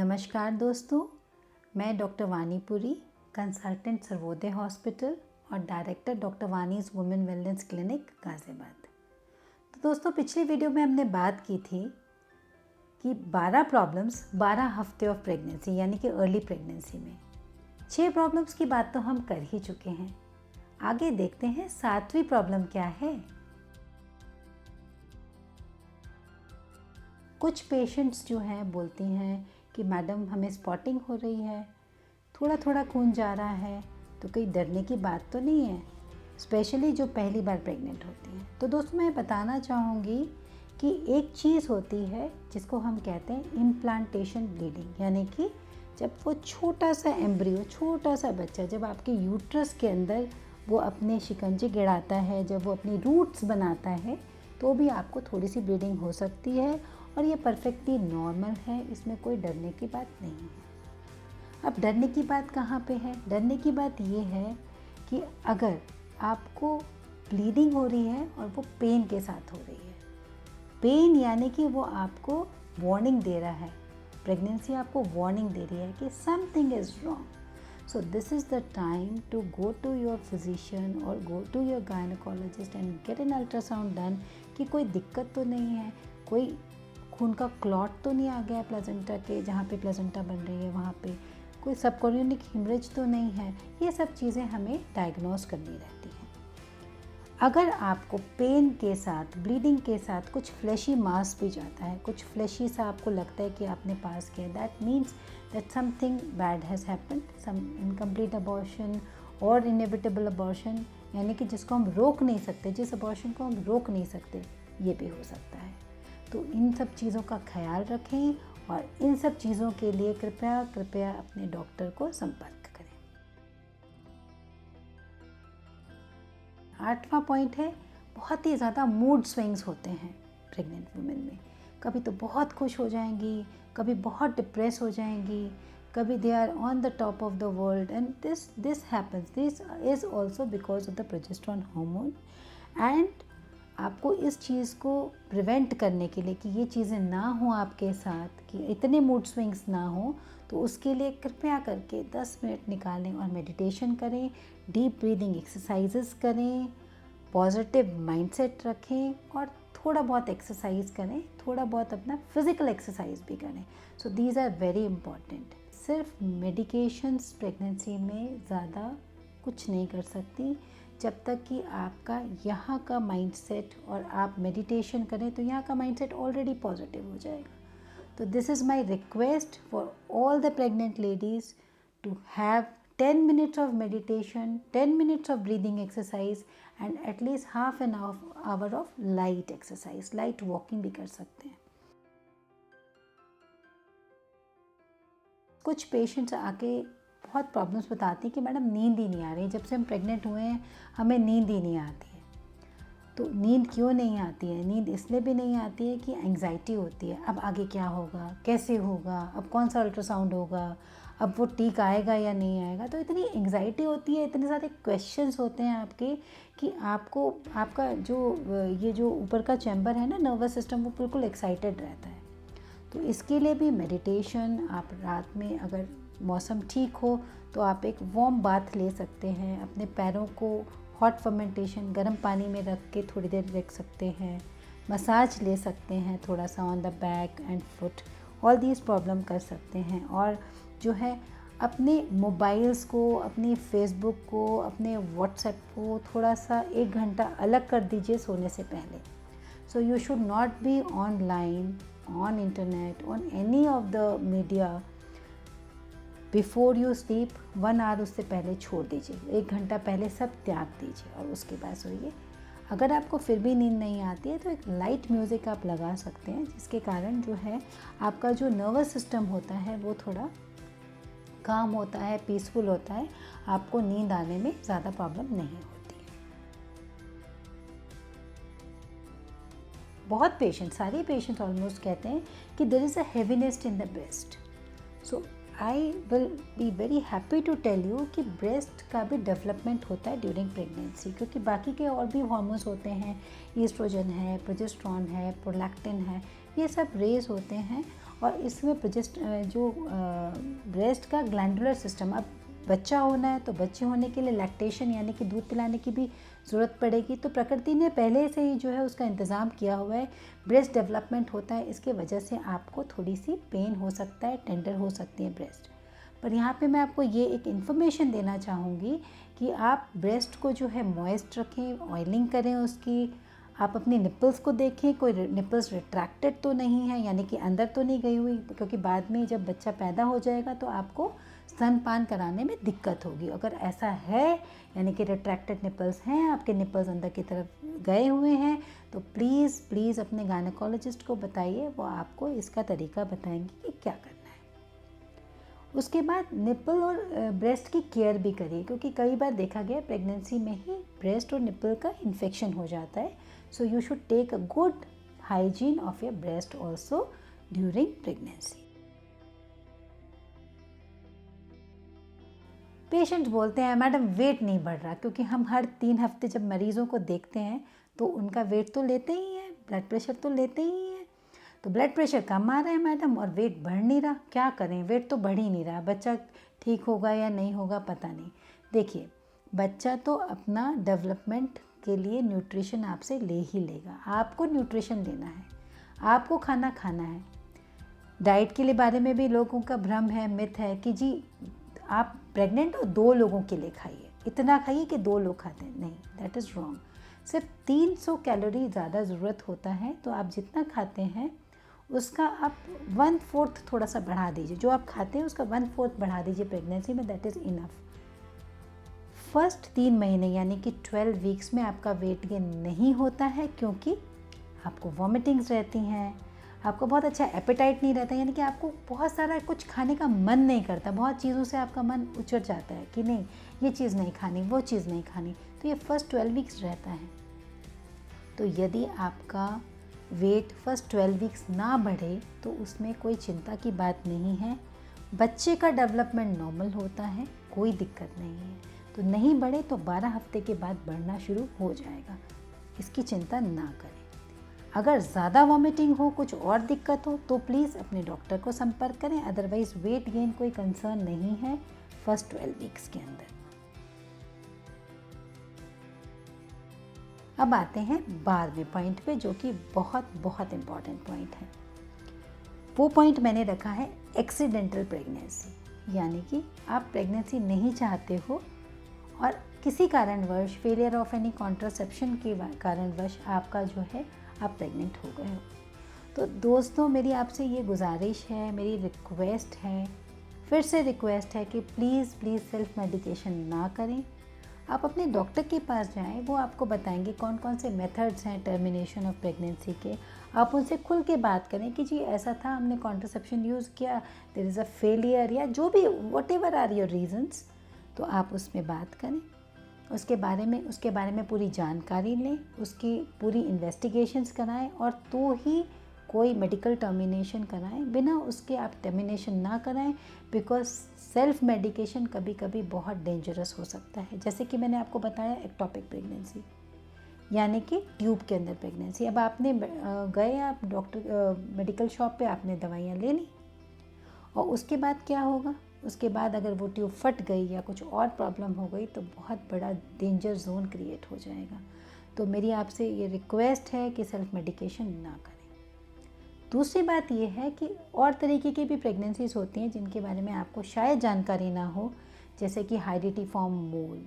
नमस्कार दोस्तों, मैं doctor Vani Puri, consultant Sarvodaya hospital और director doctor Vani's women wellness clinic Ghaziabad. तो दोस्तों, पिछली वीडियो में हमने बात की थी कि 12 प्रॉब्लम्स 12 हफ्ते ऑफ प्रेगनेंसी यानी कि अर्ली प्रेगनेंसी में। 6 प्रॉब्लम्स की बात तो हम कर ही चुके हैं। आगे देखते हैं 7वीं प्रॉब्लम क्या है। कुछ पेशेंट्स जो हैं बोलती हैं कि मैडम हमें स्पॉटिंग हो रही है, थोड़ा थोड़ा खून जा रहा है, तो कहीं डरने की बात तो नहीं है, स्पेशली जो पहली बार प्रेग्नेंट होती हैं। तो दोस्तों, मैं बताना चाहूँगी कि एक चीज़ होती है जिसको हम कहते हैं इम्प्लांटेशन ब्लीडिंग, यानी कि जब वो छोटा सा एम्ब्रियो, छोटा सा बच्चा जब आपके यूट्रस के अंदर वो अपने शिकंजे गिराता है, जब वो अपनी रूट्स बनाता है, तो भी आपको थोड़ी सी ब्लीडिंग हो सकती है और ये परफेक्टली नॉर्मल है, इसमें कोई डरने की बात नहीं है। अब डरने की बात कहाँ पे है? डरने की बात ये है कि अगर आपको ब्लीडिंग हो रही है और वो पेन के साथ हो रही है, पेन यानी कि वो आपको वार्निंग दे रहा है, प्रेगनेंसी आपको वार्निंग दे रही है कि something is wrong. So this is the time to go to your physician or go to your gynecologist and get an ultrasound done कि कोई दिक्कत तो नहीं है, कोई खून का क्लॉट तो नहीं आ गया प्लेसेंटा के, जहाँ पे प्लेसेंटा बन रही है वहाँ पे कोई सबकोरियोनिक हेमरेज तो नहीं है। ये सब चीज़ें हमें डायग्नोस करनी रहती हैं। अगर आपको पेन के साथ, ब्लीडिंग के साथ कुछ फ्लैशी मास भी जाता है, कुछ फ्लैशी सा आपको लगता है कि आपने पास किया, that means that something bad has happened, some incomplete abortion और इनएविटेबल अबॉर्शन, यानी कि जिसको हम रोक नहीं सकते, जिस अबॉर्शन को हम रोक नहीं सकते, ये भी हो सकता है। तो इन सब चीज़ों का ख्याल रखें और इन सब चीज़ों के लिए कृपया कृपया अपने डॉक्टर को संपर्क करें। 8वां पॉइंट है, बहुत ही ज़्यादा मूड स्विंग्स होते हैं प्रेग्नेंट वुमेन में। कभी तो बहुत खुश हो जाएंगी, कभी बहुत डिप्रेस हो जाएंगी, कभी they are on the top of the world, and this happens, this is also because of the progesterone hormone. And आपको इस चीज़ को प्रिवेंट करने के लिए कि ये चीज़ें ना हो आपके साथ, कि इतने मूड स्विंग्स ना हो, तो उसके लिए कृपया करके 10 मिनट निकालें और मेडिटेशन करें, डीप ब्रीदिंग एक्सरसाइजेस करें, पॉजिटिव माइंडसेट रखें और थोड़ा बहुत एक्सरसाइज करें, थोड़ा बहुत अपना फिज़िकल एक्सरसाइज भी करें। So these are very important. सिर्फ मेडिकेशंस प्रेगनेंसी में ज़्यादा कुछ नहीं कर सकती, जब तक कि आपका यहाँ का माइंडसेट, और आप मेडिटेशन करें तो यहाँ का माइंडसेट ऑलरेडी पॉजिटिव हो जाएगा। तो this is my request for all the pregnant ladies to have 10 minutes of meditation, 10 minutes of breathing exercise and at least half an hour of light exercise, light walking भी कर सकते हैं। कुछ patients आके बहुत प्रॉब्लम्स बताती हैं कि मैडम नींद ही नहीं आ रही, जब से हम प्रेग्नेंट हुए हैं हमें नींद ही नहीं आती है। तो नींद क्यों नहीं आती है? नींद इसलिए भी नहीं आती है कि एंग्जाइटी होती है, अब आगे क्या होगा, कैसे होगा, अब कौन सा अल्ट्रासाउंड होगा, अब वो टीक आएगा या नहीं आएगा। तो इतनी एंग्जाइटी होती है, इतने सारे क्वेश्चंस होते हैं आपके कि आपको आपका जो ऊपर का चैम्बर है ना, नर्वस सिस्टम, वो बिल्कुल एक्साइटेड रहता है। तो इसके लिए भी मेडिटेशन, आप रात में अगर मौसम ठीक हो तो आप एक वार्म बाथ ले सकते हैं, अपने पैरों को हॉट फर्मेंटेशन गर्म पानी में रख के थोड़ी देर रख सकते हैं, मसाज ले सकते हैं थोड़ा सा on the back and foot, all these problem कर सकते हैं। और जो है अपने मोबाइल्स को, अपनी फेसबुक को, अपने व्हाट्सएप को थोड़ा सा 1 घंटा अलग कर दीजिए सोने से पहले। So you should not be online, on internet, on any of the media before you sleep. 1 hour उससे पहले छोड़ दीजिए, 1 घंटा पहले सब त्याग दीजिए और उसके बाद सोइए। अगर आपको फिर भी नींद नहीं आती है तो एक लाइट म्यूज़िक आप लगा सकते हैं, जिसके कारण जो है आपका जो नर्वस सिस्टम होता है वो थोड़ा काम होता है, पीसफुल होता है, आपको नींद आने में ज़्यादा प्रॉब्लम नहीं होती है। बहुत पेशेंट, सारे पेशेंट ऑलमोस्ट कहते हैं कि there is a heaviness in the breast. So I will be very happy to tell you कि ब्रेस्ट का भी डेवलपमेंट होता है ड्यूरिंग प्रेगनेंसी, क्योंकि बाकी के और भी हार्मोन्स होते हैं, ईस्ट्रोजन है, प्रोजेस्टेरोन है, प्रोलैक्टिन है, ये सब रेज होते हैं और इसमें जो ब्रेस्ट का ग्लैंडुलर सिस्टम, अब बच्चा होना है तो बच्चे होने के लिए लैक्टेशन यानी कि दूध पिलाने की भी ज़रूरत पड़ेगी। तो प्रकृति ने पहले से ही जो है उसका इंतज़ाम किया हुआ है। ब्रेस्ट डेवलपमेंट होता है, इसके वजह से आपको थोड़ी सी पेन हो सकता है, टेंडर हो सकती है ब्रेस्ट। पर यहाँ पे मैं आपको ये एक इन्फॉर्मेशन देना चाहूँगी कि आप ब्रेस्ट को जो है मॉइस्ट रखें, ऑयलिंग करें उसकी। आप अपनी निपल्स को देखें, कोई निपल्स रिट्रैक्टेड तो नहीं है, यानी कि अंदर तो नहीं गई हुई, क्योंकि बाद में जब बच्चा पैदा हो जाएगा तो आपको स्तनपान कराने में दिक्कत होगी। अगर ऐसा है यानी कि रिट्रैक्टेड निपल्स हैं, आपके निपल्स अंदर की तरफ गए हुए हैं, तो प्लीज़ प्लीज़ अपने गायनेकोलॉजिस्ट को बताइए, वो आपको इसका तरीका बताएंगे कि क्या करना है। उसके बाद निपल और ब्रेस्ट की केयर भी करिए, क्योंकि कई बार देखा गया प्रेगनेंसी में ही ब्रेस्ट और निपल का इन्फेक्शन हो जाता है। So you should take a good hygiene of your breast also during pregnancy. Patient बोलते हैं मैडम वेट नहीं बढ़ रहा, क्योंकि हम हर 3 हफ्ते जब मरीज़ों को देखते हैं तो उनका वेट तो लेते ही हैं, ब्लड प्रेशर तो लेते ही हैं। तो ब्लड प्रेशर कम आ रहा है मैडम और वेट बढ़ नहीं रहा, क्या करें? वेट तो बढ़ ही नहीं रहा, बच्चा ठीक होगा या नहीं होगा पता नहीं। देखिए, बच्चा तो अपना डेवलपमेंट के लिए न्यूट्रिशन आपसे ले ही लेगा। आपको न्यूट्रिशन लेना है, आपको खाना खाना है। डाइट के लिए बारे में भी लोगों का भ्रम है, मिथ है कि जी आप प्रेग्नेंट हो 2 लोगों के लिए खाइए, इतना खाइए कि 2 लोग खाते हैं। नहीं, दैट इज़ रॉन्ग। सिर्फ 300 कैलोरी ज़्यादा ज़रूरत होता है, तो आप जितना खाते हैं उसका आप 1/4 थोड़ा सा बढ़ा दीजिए। जो आप खाते हैं उसका 1/4 बढ़ा दीजिए प्रेगनेंसी में, दैट इज़ इनफ। फर्स्ट 3 महीने यानी कि 12 वीक्स में आपका वेट गेन नहीं होता है, क्योंकि आपको वॉमिटिंग्स रहती हैं, आपको बहुत अच्छा एपेटाइट नहीं रहता, यानी कि आपको बहुत सारा कुछ खाने का मन नहीं करता, बहुत चीज़ों से आपका मन उचट जाता है कि नहीं ये चीज़ नहीं खानी, वो चीज़ नहीं खानी। तो ये फर्स्ट 12 वीक्स रहता है। तो यदि आपका वेट फर्स्ट 12 वीक्स ना बढ़े तो उसमें कोई चिंता की बात नहीं है। बच्चे का डेवलपमेंट नॉर्मल होता है, कोई दिक्कत नहीं है। तो नहीं बढ़े तो 12 हफ्ते के बाद बढ़ना शुरू हो जाएगा, इसकी चिंता ना करें। अगर ज़्यादा वॉमिटिंग हो, कुछ और दिक्कत हो तो प्लीज़ अपने डॉक्टर को संपर्क करें। अदरवाइज़ वेट गेन कोई कंसर्न नहीं है फर्स्ट 12 वीक्स के अंदर। अब आते हैं 12वें पॉइंट पे, जो कि बहुत बहुत इम्पॉर्टेंट पॉइंट है। वो पॉइंट मैंने रखा है एक्सीडेंटल प्रेगनेंसी, यानी कि आप प्रेगनेंसी नहीं चाहते हो और किसी कारणवश, फेलियर ऑफ एनी कॉन्ट्रासेप्शन के कारणवश आपका जो है आप प्रेग्नेंट हो गए हो। तो दोस्तों, मेरी आपसे ये गुजारिश है, मेरी रिक्वेस्ट है, फिर से रिक्वेस्ट है कि प्लीज़ प्लीज़ सेल्फ मेडिकेशन ना करें। आप अपने डॉक्टर के पास जाएं, वो आपको बताएंगे कौन कौन से मेथड्स हैं टर्मिनेशन ऑफ प्रेगनेंसी के। आप उनसे खुल के बात करें कि जी ऐसा था, हमने कॉन्ट्रासेप्शन यूज़ किया, देयर इज़ अ फेलियर, या जो भी व्हाटएवर आर योर रीजंस, तो आप उसमें बात करें। उसके बारे में पूरी जानकारी लें, उसकी पूरी इन्वेस्टिगेशंस कराएं और तो ही कोई मेडिकल टर्मिनेशन कराएं। बिना उसके आप टर्मिनेशन ना कराएं, बिकॉज सेल्फ मेडिकेशन कभी कभी बहुत डेंजरस हो सकता है। जैसे कि मैंने आपको बताया एक्टोपिक प्रेगनेंसी, यानी कि ट्यूब के अंदर प्रेगनेंसी। अब आपने गए आप डॉक्टर मेडिकल शॉप पे, आपने दवाइयाँ ले ली और उसके बाद क्या होगा? उसके बाद अगर वो ट्यूब फट गई या कुछ और प्रॉब्लम हो गई तो बहुत बड़ा डेंजर जोन क्रिएट हो जाएगा। तो मेरी आपसे ये रिक्वेस्ट है कि सेल्फ मेडिकेशन ना करें। दूसरी बात ये है कि और तरीके की भी प्रेगनेंसीज होती हैं जिनके बारे में आपको शायद जानकारी ना हो, जैसे कि हाइडिटिफॉर्म मोल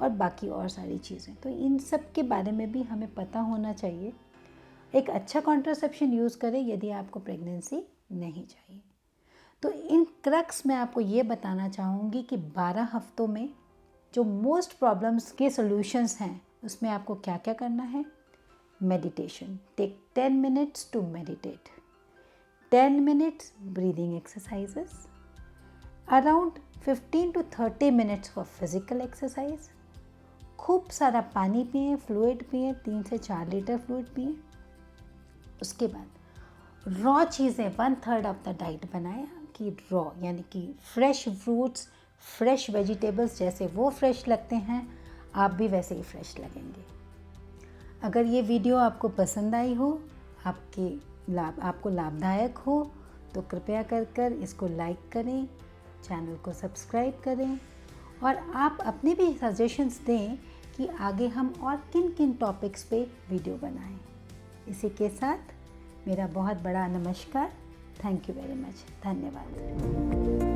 और बाकी और सारी चीज़ें। तो इन सब के बारे में भी हमें पता होना चाहिए। एक अच्छा कॉन्ट्रासेप्शन यूज़ करें यदि आपको प्रेगनेंसी नहीं चाहिए। तो इन क्रक्स में आपको ये बताना चाहूँगी कि 12 हफ्तों में जो मोस्ट प्रॉब्लम्स के सॉल्यूशंस हैं उसमें आपको क्या क्या करना है। Meditation, take 10 minutes to meditate, 10 minutes breathing exercises, around 15 to 30 minutes for physical exercise. खूब सारा पानी पिएं, फ्लूइड पिएं, 3 से 4 लीटर फ्लूइड पिएं। उसके बाद रॉ चीज़ें 1/3 ऑफ द डाइट बनाएं कि रॉ यानी कि फ्रेश फ्रूट्स, फ्रेश वेजिटेबल्स, जैसे वो फ्रेश लगते हैं आप भी वैसे ही फ्रेश लगेंगे। अगर ये वीडियो आपको पसंद आई हो, आपको लाभदायक हो, तो कृपया कर इसको लाइक करें, चैनल को सब्सक्राइब करें और आप अपने भी सजेशंस दें कि आगे हम और किन किन टॉपिक्स पे वीडियो बनाएं। इसी के साथ मेरा बहुत बड़ा नमस्कार। Thank you very much. धन्यवाद।